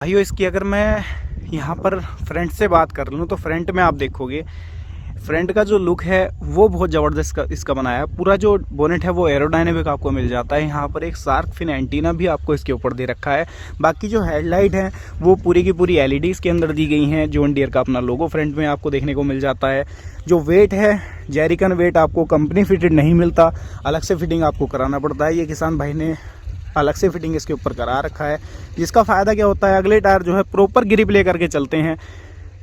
भाइयों इसकी अगर मैं यहाँ पर फ्रंट से बात कर लूँ तो फ्रंट में आप देखोगे फ्रंट का जो लुक है वो बहुत ज़बरदस्त इसका बनाया है। पूरा जो बोनेट है वो एरोडायनेमिक आपको मिल जाता है। यहाँ पर एक शार्क फिन एंटीना भी आपको इसके ऊपर दे रखा है। बाकी जो हेडलाइट है वो पूरी की पूरी एलईडी इसके अंदर दी गई हैं। जॉन डियर का अपना लोगो फ्रंट में आपको देखने को मिल जाता है। जो वेट है जेरिकन वेट आपको कंपनी फिटेड नहीं मिलता, अलग से फिटिंग आपको कराना पड़ता है। ये किसान भाई ने अलग से फिटिंग इसके ऊपर करा रखा है, जिसका फ़ायदा क्या होता है अगले टायर जो है प्रॉपर ग्रिप ले करके चलते हैं,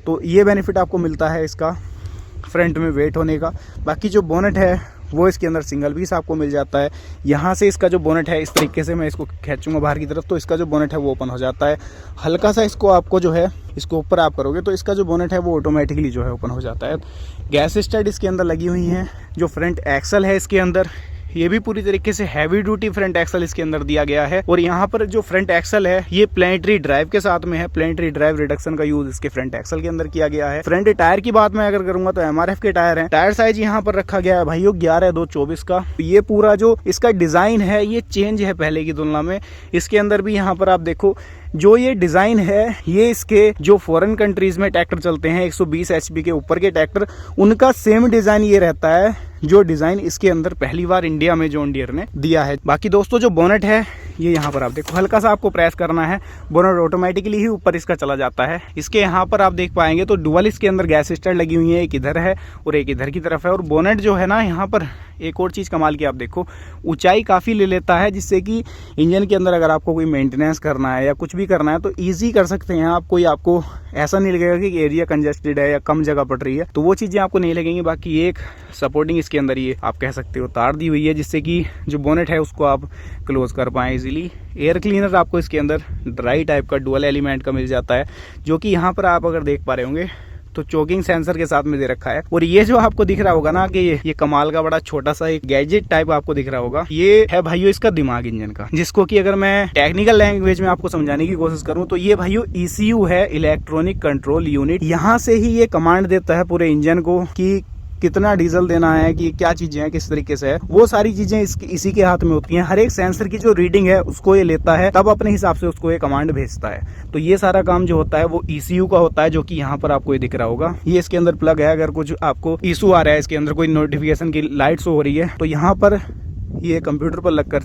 तो ये बेनिफिट आपको मिलता है इसका फ्रंट में वेट होने का। बाकी जो बोनेट है वो इसके अंदर सिंगल पीस आपको मिल जाता है। यहाँ से इसका जो बोनेट है इस तरीके से मैं इसको खींचूंगा बाहर की तरफ तो इसका जो बोनेट है वो ओपन हो जाता है। हल्का सा इसको आपको जो है इसको ऊपर आप करोगे तो इसका जो बोनेट है वो ऑटोमेटिकली जो है ओपन हो जाता है। गैस स्टड इसके अंदर लगी हुई हैं। जो फ्रंट एक्सल है इसके अंदर ये भी पूरी तरीके से हैवी ड्यूटी फ्रंट एक्सल इसके अंदर दिया गया है। और यहाँ पर जो फ्रंट एक्सल है ये प्लेनेटरी ड्राइव के साथ में है। प्लेनेटरी ड्राइव रिडक्शन का यूज इसके फ्रंट एक्सल के अंदर किया गया है। फ्रंट टायर की बात मैं अगर करूंगा तो एमआरएफ के टायर हैं। टायर साइज यहाँ पर रखा गया है भाइयों 11/2/24 का। ये पूरा जो इसका डिजाइन है ये चेंज है पहले की तुलना में। इसके अंदर भी यहाँ पर आप देखो जो ये डिज़ाइन है ये इसके जो फॉरेन कंट्रीज़ में ट्रैक्टर चलते हैं 120 HP के ऊपर के ट्रैक्टर, उनका सेम डिज़ाइन ये रहता है जो डिज़ाइन इसके अंदर पहली बार इंडिया में जॉन डियर ने दिया है। बाकी दोस्तों जो बोनेट है ये यहाँ पर आप देखो हल्का सा आपको प्रेस करना है, बोनेट ऑटोमेटिकली ही ऊपर इसका चला जाता है। इसके यहाँ पर आप देख पाएंगे तो डुअल इसके अंदर गैस स्टार लगी हुई है, एक इधर है और एक इधर की तरफ है। और बोनेट जो है ना यहाँ पर एक और चीज़ कमाल की आप देखो ऊंचाई काफ़ी ले लेता है, जिससे कि इंजन के अंदर अगर आपको कोई मेंटेनेंस करना है या कुछ भी करना है तो ईजी कर सकते हैं आप। कोई आपको ऐसा नहीं लगेगा कि एरिया कंजेस्टेड है या कम जगह पड़ रही है, तो वो चीज़ें आपको नहीं लगेंगी। बाकी एक सपोर्टिंग इसके अंदर ये आप कह सकते हो तार दी हुई है, जिससे कि जो बोनेट है उसको आप क्लोज कर पाएँ इजीली। एयर क्लीनर आपको इसके अंदर ड्राई टाइप का डुअल एलिमेंट का मिल जाता है, जो कि यहाँ पर आप अगर देख पा रहे होंगे तो चोकिंग सेंसर के साथ में दे रखा है। और ये जो आपको दिख रहा होगा ना कि ये कमाल का बड़ा छोटा सा एक गैजेट टाइप आपको दिख रहा होगा, ये है भाइयों इसका दिमाग इंजन का, जिसको कि अगर मैं टेक्निकल लैंग्वेज में आपको समझाने की कोशिश करूं तो ये भाइयों ECU है, इलेक्ट्रॉनिक कंट्रोल यूनिट। यहाँ से ही ये कमांड देता है पूरे इंजन को कि कितना डीजल देना है, कि क्या चीजें हैं, किस तरीके से है, वो सारी चीजें इसी के हाथ में होती हैं। हर एक सेंसर की जो रीडिंग है उसको ये लेता है, तब अपने हिसाब से उसको ये कमांड भेजता है। तो ये सारा काम जो होता है वो ECU का होता है, जो कि यहाँ पर आपको ये दिख रहा होगा। ये इसके अंदर प्लग है, अगर कुछ आपको इशू आ रहा है, इसके अंदर कोई नोटिफिकेशन की लाइट शो हो रही है तो यहाँ पर ये कंप्यूटर पर लगकर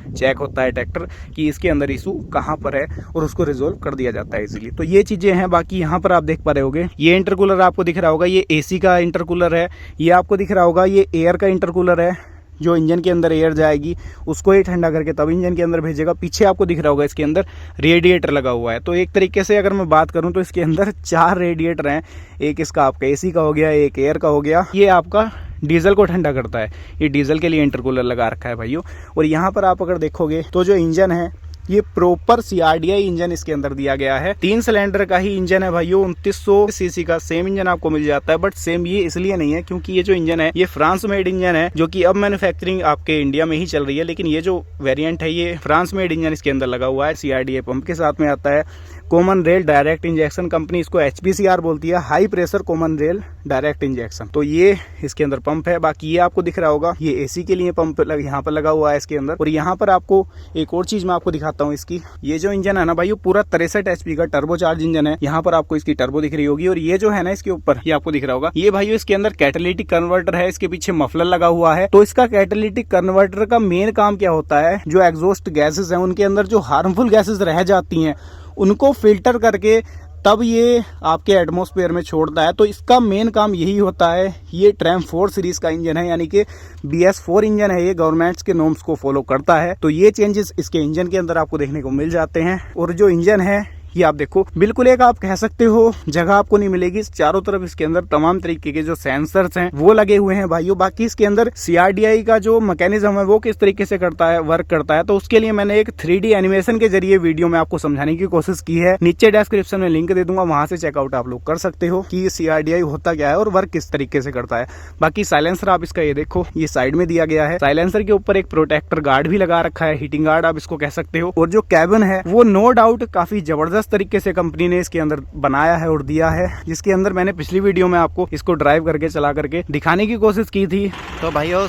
चेक होता है ट्रैक्टर कि इसके अंदर इशू कहाँ पर है और उसको रिजोल्व कर दिया जाता है इजीली। तो ये चीज़ें हैं। बाकी यहाँ पर आप देख पा रहे होगे ये इंटरकूलर आपको दिख रहा होगा, ये AC का इंटरकूलर है। ये आपको दिख रहा होगा ये एयर का इंटरकूलर है, जो इंजन के अंदर एयर जाएगी उसको ही ठंडा करके तब इंजन के अंदर भेजेगा। पीछे आपको दिख रहा होगा इसके अंदर रेडिएटर लगा हुआ है। तो एक तरीके से अगर मैं बात करूं तो इसके अंदर 4 रेडिएटर हैं। एक इसका आपका AC का हो गया, एक एयर का हो गया, ये आपका डीजल को ठंडा करता है। ये डीजल के लिए इंटरकूलर लगा रखा है भाइयों। और यहाँ पर आप अगर देखोगे तो जो इंजन है ये प्रॉपर CRDI इंजन इसके अंदर दिया गया है। 3 सिलेंडर का ही इंजन है भाइयों, 2900 सीसी का सेम इंजन आपको मिल जाता है। बट सेम ये इसलिए नहीं है क्योंकि ये जो इंजन है ये फ्रांस मेड इंजन है, जो कि अब मैन्युफैक्चरिंग आपके इंडिया में ही चल रही है। लेकिन ये जो वेरिएंट है ये फ्रांस मेड इंजन इसके अंदर लगा हुआ है। CRDI पंप के साथ में आता है। Common rail direct injection, company इसको HPCR बोलती है, high pressure common rail direct injection. तो ये इसके अंदर पंप है। बाकी ये आपको दिख रहा होगा ये AC के लिए पंप यहाँ पर लगा हुआ है इसके अंदर। और यहाँ पर आपको एक और चीज मैं आपको दिखाता हूँ इसकी। ये जो इंजन है ना भाई पूरा 63 HP का टर्बो चार्ज इंजन है। यहाँ पर आपको इसकी टर्बो दिख रही होगी। और ये जो है ना इसके ऊपर ये आपको दिख रहा होगा ये भाई इसके अंदर कैटालिटिक कन्वर्टर है। इसके पीछे मफलर लगा हुआ है। तो इसका कैटालिटिक कन्वर्टर का मेन काम क्या होता है, जो एग्जॉस्ट गैसेस हैं उनके अंदर जो हार्मफुल गैसेस रह जाती हैं उनको फिल्टर करके तब ये आपके एटमॉस्फेयर में छोड़ता है। तो इसका मेन काम यही होता है। ये ट्रैम 4 सीरीज का इंजन है, यानी कि BS4 इंजन है। ये गवर्नमेंट्स के नॉर्म्स को फॉलो करता है। तो ये चेंजेस इसके इंजन के अंदर आपको देखने को मिल जाते हैं। और जो इंजन है ये आप देखो बिल्कुल एक आप कह सकते हो जगह आपको नहीं मिलेगी। चारों तरफ इसके अंदर तमाम तरीके के जो सेंसर्स हैं वो लगे हुए हैं भाइयों। बाकी इसके अंदर CRDI का जो मैकेनिज्म है वो किस तरीके से करता है, वर्क करता है, तो उसके लिए मैंने एक 3D एनिमेशन के जरिए वीडियो में आपको समझाने की कोशिश की है। नीचे डिस्क्रिप्शन में लिंक दे दूंगा, वहां से चेकआउट आप लोग कर सकते हो कि CRDI होता क्या है और वर्क किस तरीके से करता है। बाकी साइलेंसर आप इसका ये देखो ये साइड में दिया गया है। साइलेंसर के ऊपर एक प्रोटेक्टर गार्ड भी लगा रखा है, हीटिंग गार्ड आप इसको कह सकते हो। और जो कैबिन है वो नो डाउट काफी जबरदस्त तरीके से कंपनी ने इसके अंदर बनाया है और दिया है, जिसके अंदर मैंने पिछली वीडियो में आपको इसको ड्राइव करके चला करके दिखाने की कोशिश की थी। तो भाइयों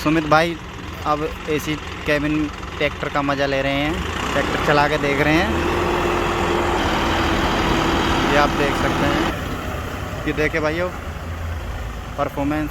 सुमित भाई अब AC कैबिन ट्रैक्टर का मज़ा ले रहे हैं, ट्रैक्टर चला के देख रहे हैं। आप देख सकते हैं कि देखे भाइयों परफॉर्मेंस।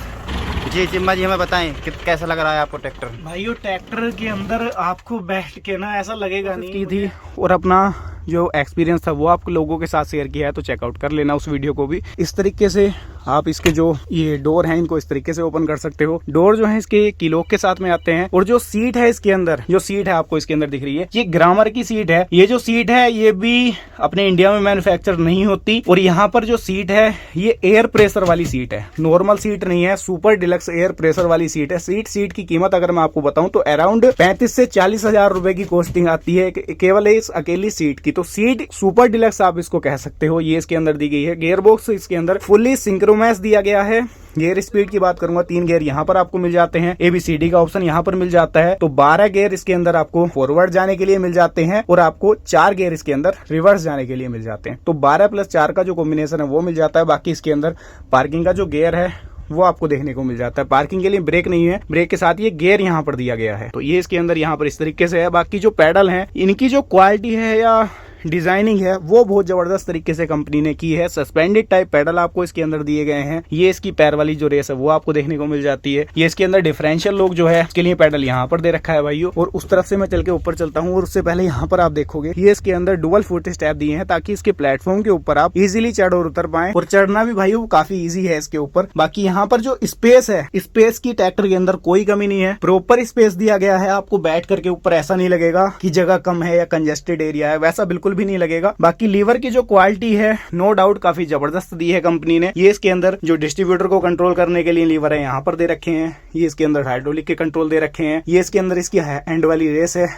जी चिम्मा जी हमें बताएं कि कैसा लग रहा है आपको ट्रैक्टर? भाइयों ट्रैक्टर के अंदर आपको बैठ के ना ऐसा लगेगा नहीं की थी, और अपना जो एक्सपीरियंस था वो आप लोगों के साथ शेयर किया है, तो चेकआउट कर लेना उस वीडियो को भी। इस तरीके से आप इसके जो ये डोर हैं इनको इस तरीके से ओपन कर सकते हो। डोर जो है इसके कीलोक के साथ में आते हैं, और जो सीट है इसके अंदर, जो सीट है आपको इसके अंदर दिख रही है, ये ग्रामर की सीट है। ये जो सीट है ये भी अपने इंडिया में मैन्युफैक्चर नहीं होती, और यहाँ पर जो सीट है ये एयर प्रेशर वाली सीट है, नॉर्मल सीट नहीं है, सुपर डिलक्स एयर प्रेशर वाली सीट है। सीट की कीमत अगर मैं आपको बताऊं तो अराउंड 35 से 40 हजार रुपए की कॉस्टिंग आती है केवल इस अकेली सीट की। तो सीट सुपर डिलक्स आप इसको कह सकते हो। ये इसके अंदर दी गई है। गियर बॉक्स इसके अंदर फुल्ली सिंक्रोमैस दिया गया है। गियर स्पीड की बात करूंगा, 3 गियर यहाँ पर आपको मिल जाते हैं, ABCD का ऑप्शन यहाँ पर मिल जाता है। तो 12 गियर इसके अंदर आपको फॉरवर्ड जाने के लिए मिल जाते हैं, और आपको 4 गियर इसके अंदर रिवर्स जाने के लिए मिल जाते हैं। तो 12 + 4 का जो कॉम्बिनेशन है वो मिल जाता है। बाकी इसके अंदर पार्किंग का जो गियर है वो आपको देखने को मिल जाता है। पार्किंग के लिए ब्रेक नहीं है, ब्रेक के साथ ये गियर यहाँ पर दिया गया है। तो ये इसके अंदर यहाँ पर इस तरीके से है। बाकी जो पैडल है इनकी जो क्वालिटी है या डिजाइनिंग है वो बहुत जबरदस्त तरीके से कंपनी ने की है। सस्पेंडेड टाइप पैडल आपको इसके अंदर दिए गए हैं। ये इसकी पैर वाली जो रेस है वो आपको देखने को मिल जाती है। ये इसके अंदर डिफरेंशियल लॉक जो है इसके लिए पैडल यहाँ पर दे रखा है भाइयों। और उस तरफ से मैं चल के ऊपर चलता हूँ, और उससे पहले यहाँ पर आप देखोगे ये इसके अंदर डुअल फुट स्टेप दिए हैं, ताकि इसके प्लेटफॉर्म के ऊपर आप इजिली चढ़ और उतर पाए, और चढ़ना भी भाइयों काफी ईजी है इसके ऊपर। बाकी यहाँ पर जो स्पेस है, स्पेस की ट्रैक्टर के अंदर कोई कमी नहीं है, प्रॉपर स्पेस दिया गया है। आपको बैठ करके ऊपर ऐसा नहीं लगेगा कि जगह कम है या कंजेस्टेड एरिया है, वैसा बिल्कुल भी नहीं लगेगा। बाकी लीवर की जो क्वालिटी है नो डाउट काफी जबरदस्त दी है कंपनी ने। ये इसके अंदर जो डिस्ट्रीब्यूटर को कंट्रोल करने के लिए लीवर है यहाँ पर दे रखे हैं। ये इसके अंदर हाइड्रोलिक के कंट्रोल दे रखे हैं। ये इसके अंदर इसकी एंड वाली रेस है।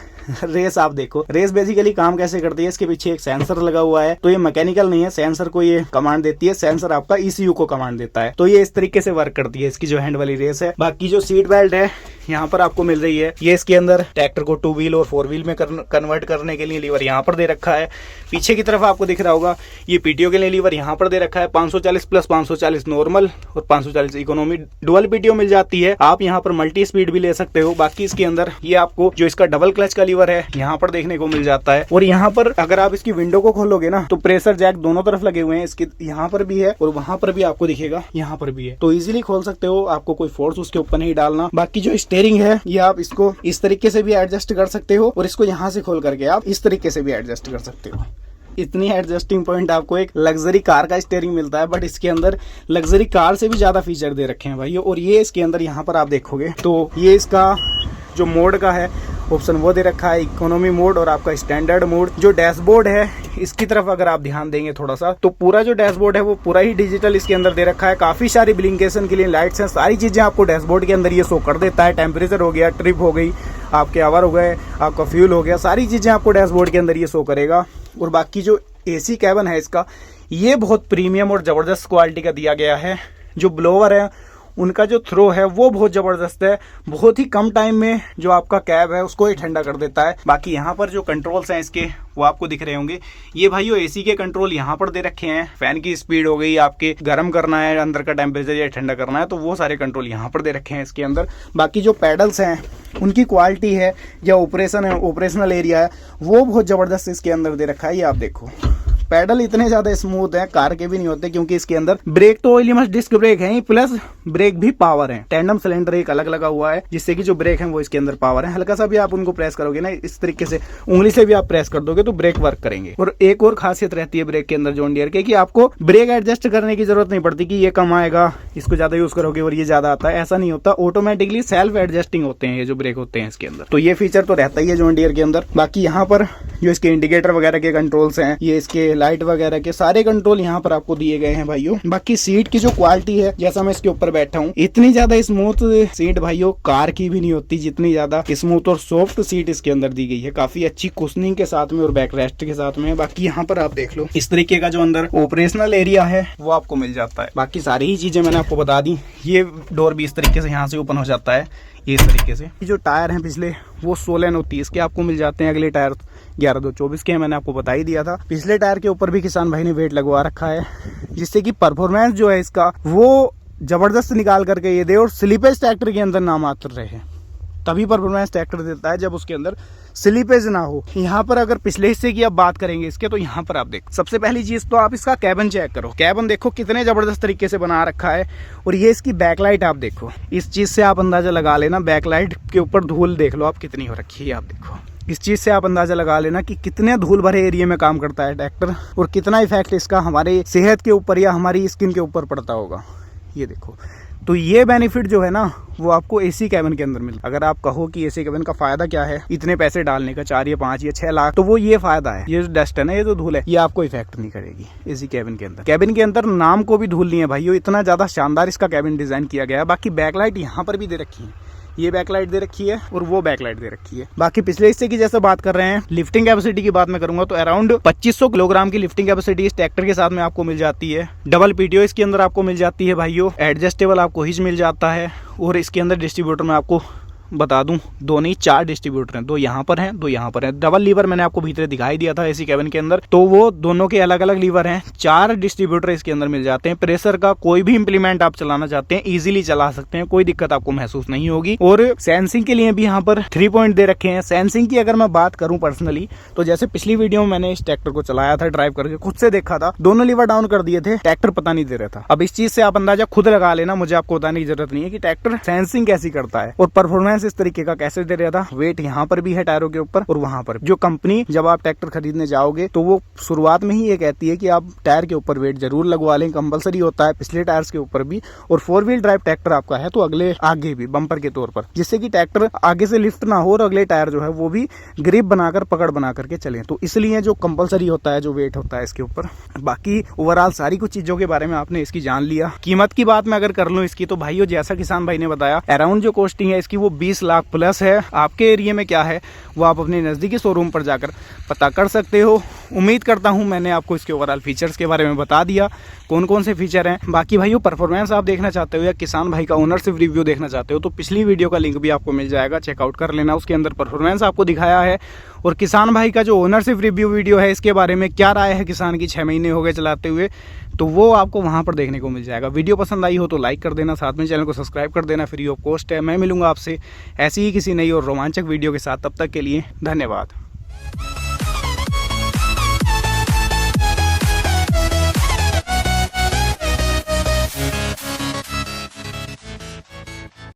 रेस आप देखो, रेस बेसिकली काम कैसे करती है, इसके पीछे एक सेंसर लगा हुआ है। तो ये मैकेनिकल नहीं है, सेंसर को ये कमांड देती है, सेंसर आपका ECU को कमांड देता है। तो ये इस तरीके से वर्क करती है इसकी जो हैंड वाली रेस है। बाकी जो सीट बेल्ट है यहाँ पर आपको मिल रही है। ये इसके अंदर ट्रैक्टर को 2 व्हील और 4 व्हील में कन्वर्ट करने के लिए लीवर यहाँ पर दे रखा है। पीछे की तरफ आपको दिख रहा होगा ये PTO के लिए लीवर यहाँ पर दे रखा है। 540 + 540 नॉर्मल और 540 इकोनॉमी डुअल PTO मिल जाती है। आप यहाँ पर मल्टी स्पीड भी ले सकते हो। बाकी इसके अंदर ये आपको जो इसका डबल क्लच का लीवर है यहाँ पर देखने को मिल जाता है। और यहाँ पर अगर आप इसकी विंडो को खोलोगे ना तो प्रेशर जैक दोनों तरफ लगे हुए हैं। इसके यहाँ पर भी है और वहां पर भी आपको दिखेगा, यहाँ पर भी है। तो इजीली खोल सकते हो, आपको कोई फोर्स उसके ऊपर नहीं डालना। बाकी जो स्टीयरिंग है ये आप इसको इस तरीके से भी एडजस्ट कर सकते हो, और इसको यहाँ से खोल करके आप इस तरीके से भी एडजस्ट कर सकते हो। इतनी एडजस्टिंग पॉइंट आपको एक लग्जरी कार का स्टीयरिंग मिलता है, बट इसके अंदर लग्जरी कार से भी ज्यादा फीचर दे रखे हैं भाई। और ये इसके अंदर यहाँ पर आप देखोगे तो ये इसका जो मोड का है ऑप्शन वो दे रखा है, इकोनॉमी मोड और आपका स्टैंडर्ड मोड। जो डैशबोर्ड है इसकी तरफ अगर आप ध्यान देंगे थोड़ा सा, तो पूरा जो डैशबोर्ड है वो पूरा ही डिजिटल इसके अंदर दे रखा है। काफी सारी ब्लिंकेशन के लिए लाइट्स हैं, सारी चीजें आपको डैशबोर्ड के अंदर ये शो कर देता है। टेम्परेचर हो गया, ट्रिप हो गई, आपके आवर हो गए, आपका फ्यूल हो गया, सारी चीजें आपको डैशबोर्ड के अंदर ये शो करेगा। और बाकी जो AC कैबिन है इसका, ये बहुत प्रीमियम और जबरदस्त क्वालिटी का दिया गया है। जो ब्लोवर है उनका जो थ्रो है वो बहुत जबरदस्त है। बहुत ही कम टाइम में जो आपका कैब है उसको ही ठंडा कर देता है। बाकी यहाँ पर जो कंट्रोल्स हैं इसके वो आपको दिख रहे होंगे। ये भाइयों AC के कंट्रोल यहाँ पर दे रखे हैं। फैन की स्पीड हो गई, आपके गर्म करना है, अंदर का टेम्परेचर या ठंडा करना है, तो वो सारे कंट्रोल यहाँ पर दे रखे हैं इसके अंदर। बाकी जो पैडल्स हैं उनकी क्वालिटी है या ऑपरेशन है, ऑपरेशनल एरिया है, वो बहुत जबरदस्त इसके अंदर दे रखा है। ये आप देखो पैडल इतने ज्यादा स्मूथ है, कार के भी नहीं होते, क्योंकि इसके अंदर ब्रेक तो ऑयली मस्ट डिस्क ब्रेक है, प्लस ब्रेक भी पावर है। टैंडम सिलेंडर एक अलग लगा हुआ है, जिससे कि जो ब्रेक है वो इसके अंदर पावर है। हल्का सा भी आप उनको प्रेस करोगे ना, इस तरीके से उंगली से भी आप प्रेस कर दोगे तो ब्रेक वर्क करेंगे। और एक और खासियत रहती है ब्रेक के अंदर जॉन डियर के, कि आपको ब्रेक एडजस्ट करने की जरूरत नहीं पड़ती कि ये कम आएगा, इसको ज्यादा यूज करोगे और ये ज्यादा आता है, ऐसा नहीं होता। ऑटोमेटिकली सेल्फ एडजस्टिंग होते हैं ये जो ब्रेक होते हैं इसके अंदर। तो ये फीचर तो रहता ही है जॉन डियर के अंदर। बाकी यहाँ पर जो इसके इंडिकेटर वगैरह के कंट्रोल्स हैं, ये इसके लाइट वगैरह के सारे कंट्रोल यहाँ पर आपको दिए गए हैं भाइयों। बाकी सीट की जो क्वालिटी है, जैसा मैं इसके ऊपर बैठा हूँ, इतनी ज्यादा स्मूथ सीट भाइयों कार की भी नहीं होती, जितनी ज्यादा स्मूथ और सॉफ्ट सीट इसके अंदर दी गई है। काफी अच्छी कुशनिंग के साथ में और बैक रेस्ट के साथ में। बाकी यहाँ पर आप देख लो इस तरीके का जो अंदर ऑपरेशनल एरिया है वो आपको मिल जाता है। बाकी सारी ही चीजें मैंने आपको बता दी। ये डोर भी इस तरीके से यहाँ से ओपन हो जाता है, इस तरीके से। जो टायर हैं पिछले वो 16-9-30 के आपको मिल जाते हैं। अगले टायर 11-2-24 के हैं, मैंने आपको बता ही दिया था। पिछले टायर के ऊपर भी किसान भाई ने वेट लगवा रखा है, जिससे कि परफॉर्मेंस जो है इसका वो जबरदस्त निकाल करके ये दे। और स्लीपेज ट्रैक्टर के अंदर नाम आते रहे, तभी परफॉर्मेंस ट्रैक्टर देता है जब उसके अंदर स्लीपेज ना हो। यहाँ पर अगर पिछले हिस्से की आप बात करेंगे इसके, तो यहाँ पर आप देखो, सबसे पहली चीज तो आप इसका कैबिन चेक करो। कैबिन देखो कितने जबरदस्त तरीके से बना रखा है। और ये इसकी बैकलाइट आप देखो, इस चीज से आप अंदाजा लगा लेना, बैकलाइट के ऊपर धूल देख लो आप कितनी हो रखी है। आप देखो, इस चीज़ से आप अंदाज़ा लगा लेना कि कितने धूल भरे एरिया में काम करता है ट्रैक्टर, और कितना इफेक्ट इसका हमारे सेहत के ऊपर या हमारी स्किन के ऊपर पड़ता होगा। ये देखो, तो ये बेनिफिट जो है ना वो आपको एसी कैबिन के अंदर मिलता है। अगर आप कहो कि एसी कैबिन का फायदा क्या है इतने पैसे डालने का, 4 या 5 या 6 लाख, तो वो ये फायदा है, ये जो डस्ट है ना, ये जो धूल है, ये आपको इफेक्ट नहीं करेगी एसी कैबिन के अंदर। कैबिन के अंदर नाम को भी धूल नहीं है भाइयों, इतना ज्यादा शानदार इसका कैबिन डिजाइन किया गया है। बाकी बैकलाइट यहाँ पर भी दे रखी है, ये बैकलाइट दे रखी है और वो बैकलाइट दे रखी है। बाकी पिछले हिस्से की जैसे बात कर रहे हैं, लिफ्टिंग कैपेसिटी की बात मैं करूंगा तो अराउंड 2500 किलोग्राम की लिफ्टिंग कैपेसिटी इस ट्रैक्टर के साथ में आपको मिल जाती है। डबल पीटीओ इसके अंदर आपको मिल जाती है भाइयों, एडजस्टेबल आपको हिच मिल जाता है। और इसके अंदर डिस्ट्रीब्यूटर में आपको बता दूं, 2 नहीं 4 डिस्ट्रीब्यूटर हैं, 2 यहाँ पर हैं, 2 यहाँ पर हैं। डबल लीवर मैंने आपको भीतर दिखाई दिया था एसी कैबिन के अंदर, तो वो दोनों के अलग अलग लीवर हैं। 4 डिस्ट्रीब्यूटर इसके अंदर मिल जाते हैं। प्रेशर का कोई भी इंप्लीमेंट आप चलाना चाहते हैं इजीली चला सकते हैं, कोई दिक्कत आपको महसूस नहीं होगी। और सेंसिंग के लिए भी यहाँ पर 3 पॉइंट दे रखे हैं। सेंसिंग की अगर मैं बात करूं पर्सनली, तो जैसे पिछली वीडियो में मैंने इस ट्रैक्टर को चलाया था, ड्राइव करके खुद से देखा था, दोनों लीवर डाउन कर दिए थे, ट्रैक्टर पता नहीं दे रहा था। अब इस चीज से आप अंदाजा खुद लगा लेना, मुझे आपको बताने की जरूरत नहीं है कि ट्रैक्टर सेंसिंग कैसी करता है और परफॉर्मेंस इस तरीके का कैसे दे रहा था। वेट यहाँ पर भी है टायरों के ऊपर और वहां पर। जो कंपनी जब आप ट्रैक्टर खरीदने जाओगे तो वो शुरुआत में ही ये कहती है कि आप टायर के ऊपर वेट जरूर लगवा लें, कंपलसरी होता है पिछले टायर्स के ऊपर भी। और 4 व्हील ड्राइव ट्रैक्टर आपका है तो अगले आगे भी बम्पर के तौर पर, जिससे कि ट्रैक्टर आगे से लिफ्ट ना हो और अगले टायर जो है वो भी ग्रिप बनाकर पकड़ बना करके चले। तो इसलिए जो कंपलसरी होता है, जो वेट होता है इसके ऊपर। बाकी ओवरऑल सारी कुछ चीजों के बारे में आपने इसकी जान लिया। कीमत की बात मैं अगर कर लूं इसकी, तो भाइयों जैसा किसान भाई ने बताया, अराउंड जो कॉस्टिंग है इसकी वो 20 लाख प्लस है। आपके एरिया में क्या है वो आप अपने नज़दीकी शोरूम पर जाकर पता कर सकते हो। उम्मीद करता हूं मैंने आपको इसके ओवरऑल फीचर्स के बारे में बता दिया, कौन कौन से फीचर हैं। बाकी भाइयों परफॉर्मेंस आप देखना चाहते हो या किसान भाई का ओनरशिप रिव्यू देखना चाहते हो तो पिछली वीडियो का लिंक भी आपको मिल जाएगा, चेकआउट कर लेना। उसके अंदर परफॉर्मेंस आपको दिखाया है। और किसान भाई का जो ओनरशिप रिव्यू वीडियो है, इसके बारे में क्या राय है किसान की, 6 महीने हो गए चलाते हुए, तो वो आपको वहां पर देखने को मिल जाएगा। वीडियो पसंद आई हो तो लाइक कर देना, साथ में चैनल को सब्सक्राइब कर देना, फ्री ऑफ कॉस्ट है। मैं मिलूंगा आपसे ऐसी ही किसी नई और रोमांचक वीडियो के साथ, तब तक के लिए धन्यवाद।